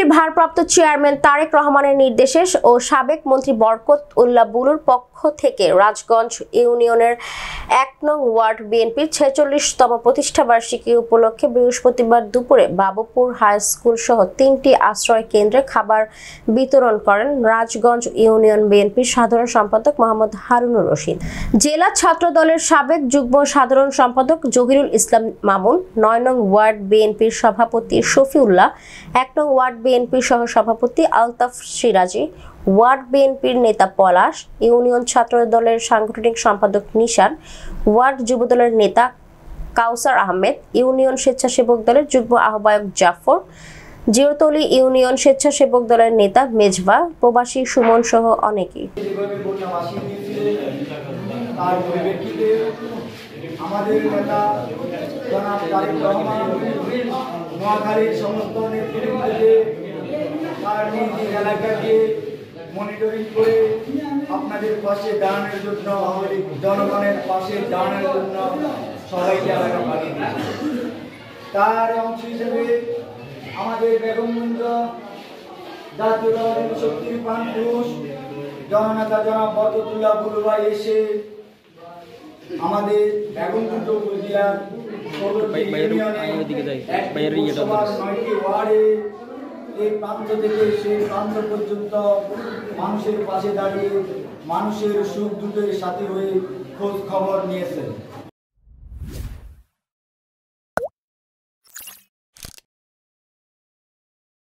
বিএনপির ভারপ্রাপ্ত চেয়ারম্যান তারেক রহমানের নির্দেশে ও সাবেক মন্ত্রী বরকত উল্লাহ বুলুর পক্ষ থেকে রাজগঞ্জ ইউনিয়নের ১ নং ওয়ার্ড বিএনপির ৪৬তম প্রতিষ্ঠাবার্ষিকী উপলক্ষে বৃহস্পতিবার দুপুরে বাবুপুর হাই স্কুল সহ ৩টি আশ্রয় কেন্দ্রে খাবার বিতরণ করেন রাজগঞ্জ ইউনিয়ন বিএনপির সাধারণ সম্পাদক মোহাম্মদ হারুনুর রশিদ। জেলা ছাত্র দলের সাবেক যুগ্ম সাধারণ সম্পাদক জহিরুল ইসলাম মামুন, ৯ নং ওয়ার্ড বিএনপির সভাপতি শফিউল্লাহ, ১ নং ওয়ার্ড বিএনপির সহ সভাপতি আলতাফ সিরাজি, ওয়ার্ড বিএনপির নেতা পলাশ, ইউনিয়ন ছাত্র দলের সাংগঠনিক সম্পাদক নিশান, ওয়ার্ড যুবদলের নেতা কাউসার আহমেদ, ইউনিয়ন স্বেচ্ছাসেবক দলের যুগ্ম আহ্বায়ক জাফর, জিরতলি ইউনিয়ন স্বেচ্ছাসেবক দলের নেতা মেজবা, প্রবাসী সুমন সহ অনেকেই। আমাদের নেতা জনাব তারেক রহমান নোয়াখালীর সমস্ত নেতৃবৃন্দকে তার নিজ এলাকাকে মনিটরিং করে আপনাদের পাশে দাঁড়ানোর জন্য, জনগণের পাশে দাঁড়ানোর জন্য সবাইকে এলাকা পাঠিয়ে দিয়েছে। তার অংশ হিসেবে আমাদের বেগমগঞ্জ জাতীয় দলের শক্তির প্রাণ পুরুষ জননেতা জনাব বরকত উল্লাহ বুলু ভাই এসে আমাদের বেগমগঞ্জ উপজেলার ৯টি ওয়ার্ডে এই প্রান্ত থেকে সেই প্রান্ত পর্যন্ত মানুষের পাশে দাঁড়িয়ে মানুষের সুখ দুঃখের সাথে হয়ে খোঁজ খবর নিয়েছেন।